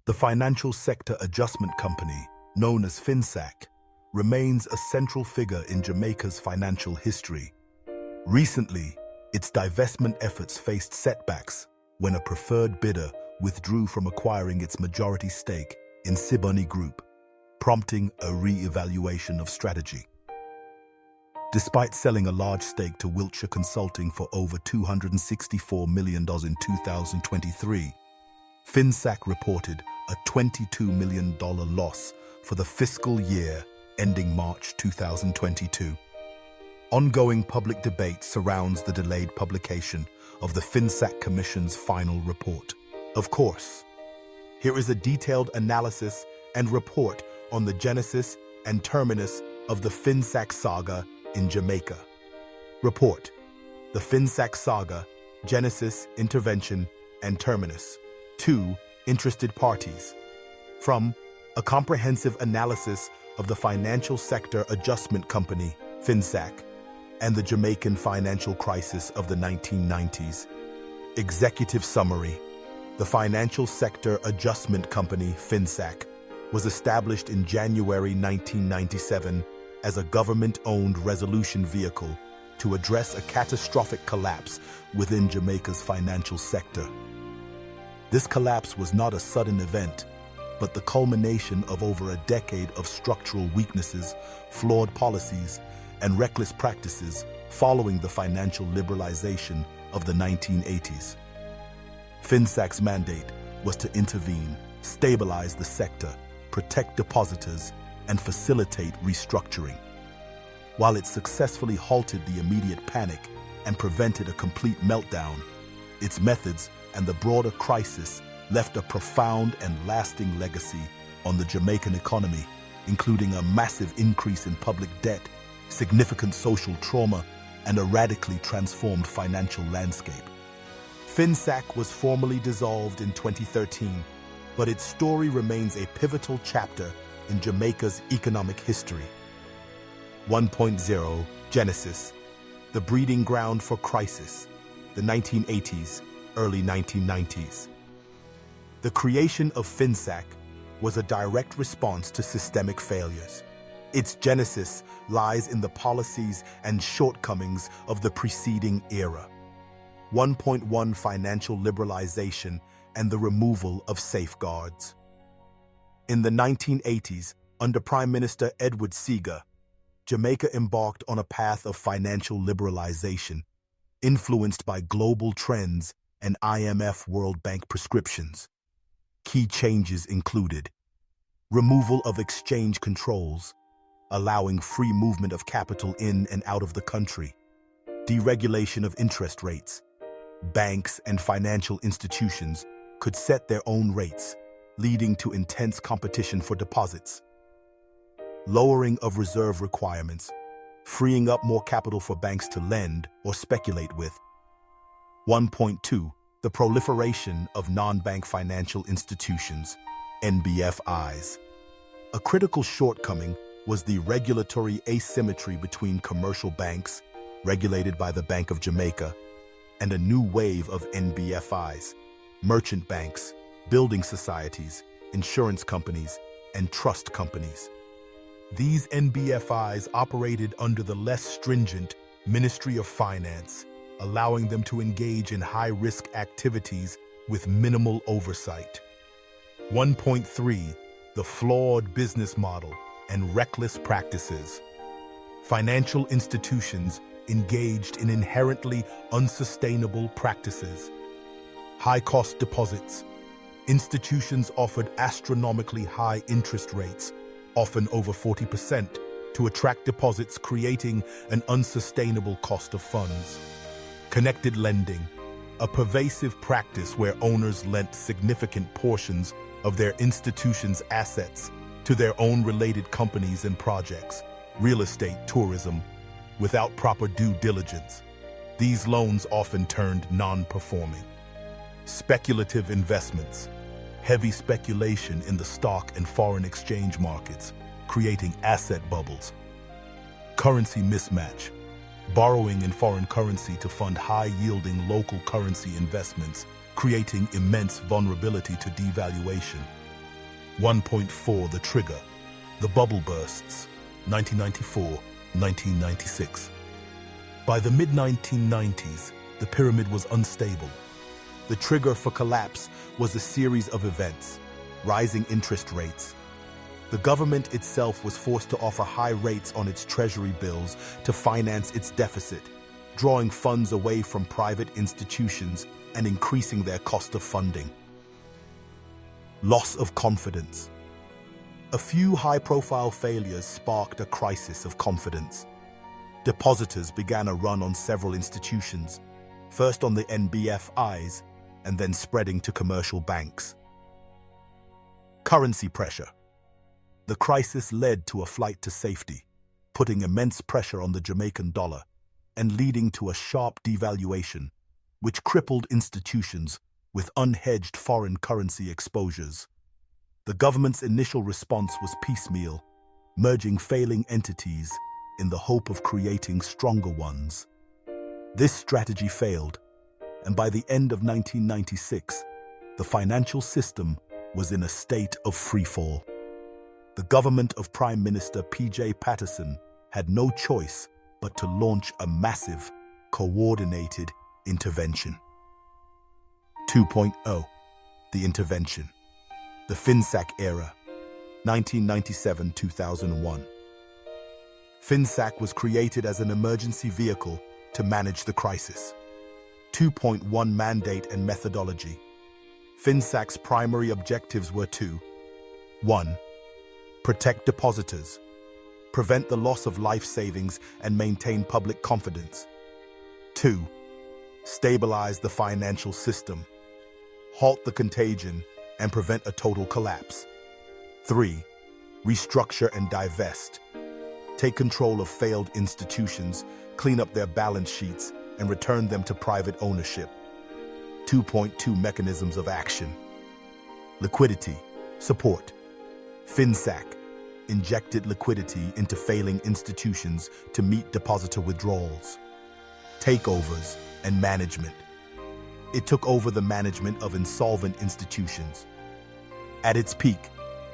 The Financial Sector Adjustment Company, known as Finsac, remains a central figure in Jamaica's financial history. Recently, its divestment efforts faced setbacks when a preferred bidder withdrew from acquiring its majority stake in Siboney Group, prompting a re-evaluation of strategy. Despite selling a large stake to Wiltshire Consulting for over $264 million in 2023, Finsac reported a $22 million loss for the fiscal year ending March 2022. Ongoing public debate surrounds the delayed publication of the Finsac Commission's final report. Of course, here is a detailed analysis and report on the genesis and terminus of the Finsac saga in Jamaica. Report: The Finsac saga, genesis, intervention, and terminus. 2 interested parties. From a comprehensive analysis of the Financial Sector Adjustment Company, Finsac, and the Jamaican financial crisis of the 1990s. Executive summary: The Financial Sector Adjustment Company, Finsac, was established in January 1997 as a government-owned resolution vehicle to address a catastrophic collapse within Jamaica's financial sector. This collapse was not a sudden event, but the culmination of over a decade of structural weaknesses, flawed policies, and reckless practices following the financial liberalization of the 1980s. Finsac's mandate was to intervene, stabilize the sector, protect depositors, and facilitate restructuring. While it successfully halted the immediate panic and prevented a complete meltdown, its methods and the broader crisis left a profound and lasting legacy on the Jamaican economy, including a massive increase in public debt, significant social trauma, and a radically transformed financial landscape. Finsac was formally dissolved in 2013, but its story remains a pivotal chapter in Jamaica's economic history. 1.0 Genesis: The breeding ground for crisis, the 1980s, early 1990s. The creation of Finsac was a direct response to systemic failures. Its genesis lies in the policies and shortcomings of the preceding era. 1.1 Financial liberalization and the removal of safeguards. In the 1980s, under Prime Minister Edward Seager, Jamaica embarked on a path of financial liberalization, influenced by global trends and IMF World Bank prescriptions. Key changes included removal of exchange controls, allowing free movement of capital in and out of the country, deregulation of interest rates. Banks and financial institutions could set their own rates, leading to intense competition for deposits. Lowering of reserve requirements, freeing up more capital for banks to lend or speculate with. 1.2 The proliferation of non-bank financial institutions, NBFIs. A critical shortcoming was the regulatory asymmetry between commercial banks, regulated by the Bank of Jamaica, and a new wave of NBFIs, merchant banks, building societies, insurance companies, and trust companies. These NBFIs operated under the less stringent Ministry of Finance, allowing them to engage in high-risk activities with minimal oversight. 1.3 The flawed business model and reckless practices. Financial institutions engaged in inherently unsustainable practices. High-cost deposits. Institutions offered astronomically high interest rates, often over 40%, to attract deposits, creating an unsustainable cost of funds. Connected lending, a pervasive practice where owners lent significant portions of their institution's assets to their own related companies and projects, real estate, tourism, without proper due diligence. These loans often turned non-performing. Speculative investments, heavy speculation in the stock and foreign exchange markets, creating asset bubbles. Currency mismatch, borrowing in foreign currency to fund high-yielding local currency investments, creating immense vulnerability to devaluation. 1.4 The trigger. The bubble bursts. 1994-1996. By the mid-1990s, the pyramid was unstable. The trigger for collapse was a series of events: rising interest rates. The government itself was forced to offer high rates on its treasury bills to finance its deficit, drawing funds away from private institutions and increasing their cost of funding. Loss of confidence. A few high-profile failures sparked a crisis of confidence. Depositors began a run on several institutions, first on the NBFIs and then spreading to commercial banks. Currency pressure. The crisis led to a flight to safety, putting immense pressure on the Jamaican dollar and leading to a sharp devaluation, which crippled institutions with unhedged foreign currency exposures. The government's initial response was piecemeal, merging failing entities in the hope of creating stronger ones. This strategy failed, and by the end of 1996, the financial system was in a state of freefall. The government of Prime Minister P.J. Patterson had no choice but to launch a massive, coordinated intervention. 2.0. The intervention. The Finsac era, 1997-2001. Finsac was created as an emergency vehicle to manage the crisis. 2.1 Mandate and methodology. Finsac's primary objectives were 1. Protect depositors. Prevent the loss of life savings and maintain public confidence. 2. Stabilize the financial system. Halt the contagion and prevent a total collapse. 3. Restructure and divest. Take control of failed institutions, clean up their balance sheets, and return them to private ownership. 2.2 Mechanisms of action. Liquidity. Support. Finsac injected liquidity into failing institutions to meet depositor withdrawals. Takeovers and management. It took over the management of insolvent institutions. At its peak,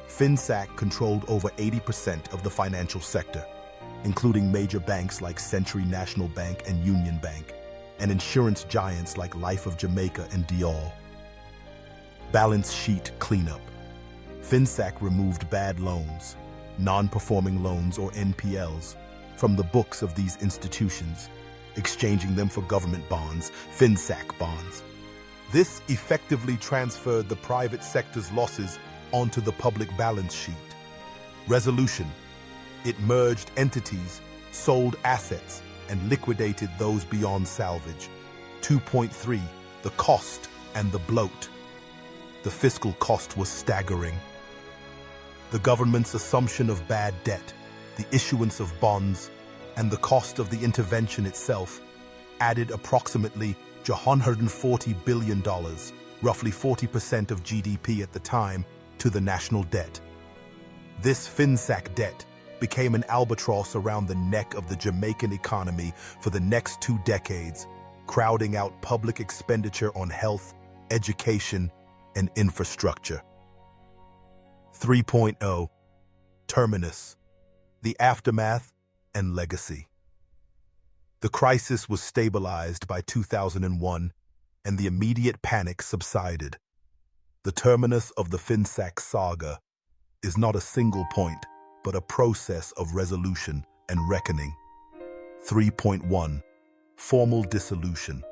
Finsac controlled over 80% of the financial sector, including major banks like Century National Bank and Union Bank, and insurance giants like Life of Jamaica and Dior. Balance sheet cleanup. Finsac removed bad loans, non-performing loans or NPLs, from the books of these institutions, exchanging them for government bonds, Finsac bonds. This effectively transferred the private sector's losses onto the public balance sheet. Resolution. It merged entities, sold assets, and liquidated those beyond salvage. 2.3. The cost and the bloat. The fiscal cost was staggering. The government's assumption of bad debt, the issuance of bonds, and the cost of the intervention itself added approximately $140 billion, roughly 40% of GDP at the time, to the national debt. This Finsac debt became an albatross around the neck of the Jamaican economy for the next 2 decades, crowding out public expenditure on health, education, and infrastructure. 3.0. Terminus. The aftermath and legacy. The crisis was stabilized by 2001, and the immediate panic subsided. The terminus of the Finsac saga is not a single point, but a process of resolution and reckoning. 3.1. Formal dissolution.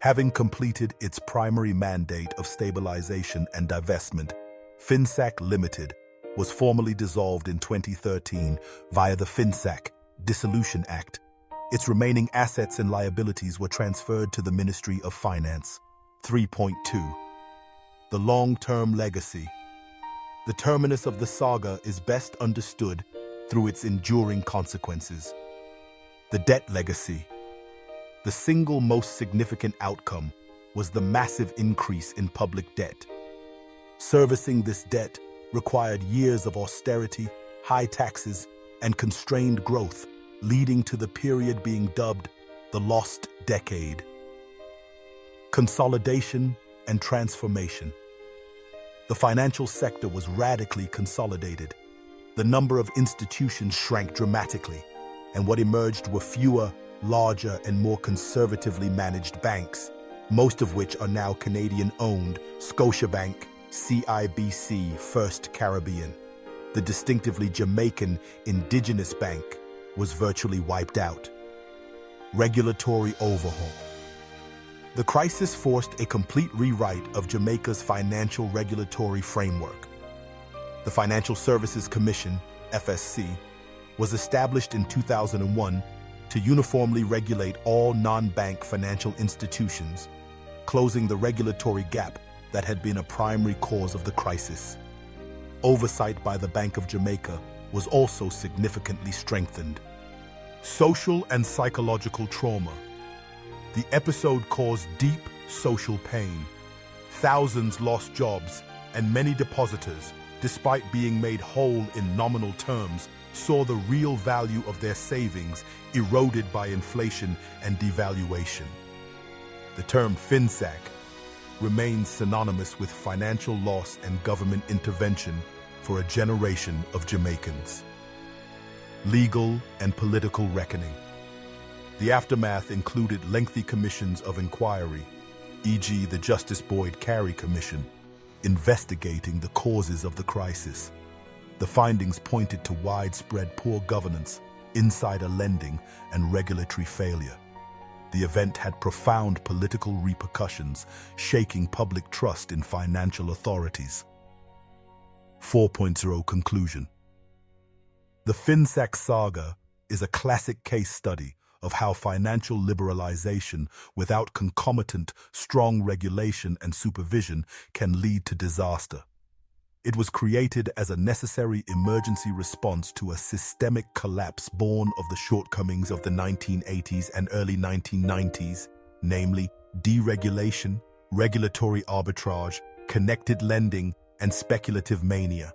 Having completed its primary mandate of stabilization and divestment, Finsac Limited was formally dissolved in 2013 via the Finsac Dissolution Act. Its remaining assets and liabilities were transferred to the Ministry of Finance. 3.2. The long-term legacy. The terminus of the saga is best understood through its enduring consequences. The debt legacy. The single most significant outcome was the massive increase in public debt. Servicing this debt required years of austerity, high taxes, and constrained growth, leading to the period being dubbed the Lost Decade. Consolidation and transformation. The financial sector was radically consolidated. The number of institutions shrank dramatically, and what emerged were fewer, larger, and more conservatively managed banks, most of which are now Canadian-owned: Scotiabank, CIBC, First Caribbean. The distinctively Jamaican Indigenous Bank was virtually wiped out. Regulatory overhaul. The crisis forced a complete rewrite of Jamaica's financial regulatory framework. The Financial Services Commission, FSC, was established in 2001 to uniformly regulate all non-bank financial institutions, closing the regulatory gap that had been a primary cause of the crisis. Oversight by the Bank of Jamaica was also significantly strengthened. Social and psychological trauma. The episode caused deep social pain. Thousands lost jobs, and many depositors, despite being made whole in nominal terms, saw the real value of their savings eroded by inflation and devaluation. The term Finsac remains synonymous with financial loss and government intervention for a generation of Jamaicans. Legal and political reckoning. The aftermath included lengthy commissions of inquiry, e.g. the Justice Boyd Carey Commission, investigating the causes of the crisis. The findings pointed to widespread poor governance, insider lending, and regulatory failure. The event had profound political repercussions, shaking public trust in financial authorities. 4.0 Conclusion. The Finsac saga is a classic case study of how financial liberalization without concomitant, strong regulation and supervision can lead to disaster. It was created as a necessary emergency response to a systemic collapse born of the shortcomings of the 1980s and early 1990s, namely deregulation, regulatory arbitrage, connected lending, and speculative mania.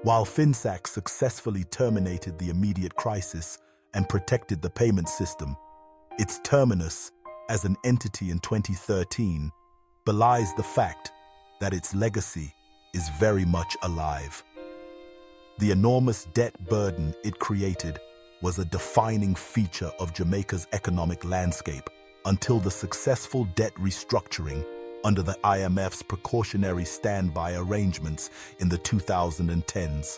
While Finsac successfully terminated the immediate crisis and protected the payment system, its Terminus, as an entity in 2013, belies the fact that its legacy is very much alive. The enormous debt burden it created was a defining feature of Jamaica's economic landscape until the successful debt restructuring under the IMF's precautionary standby arrangements in the 2010s.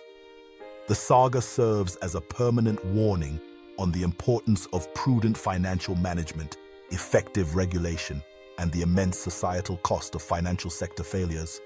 The saga serves as a permanent warning on the importance of prudent financial management, effective regulation, and the immense societal cost of financial sector failures.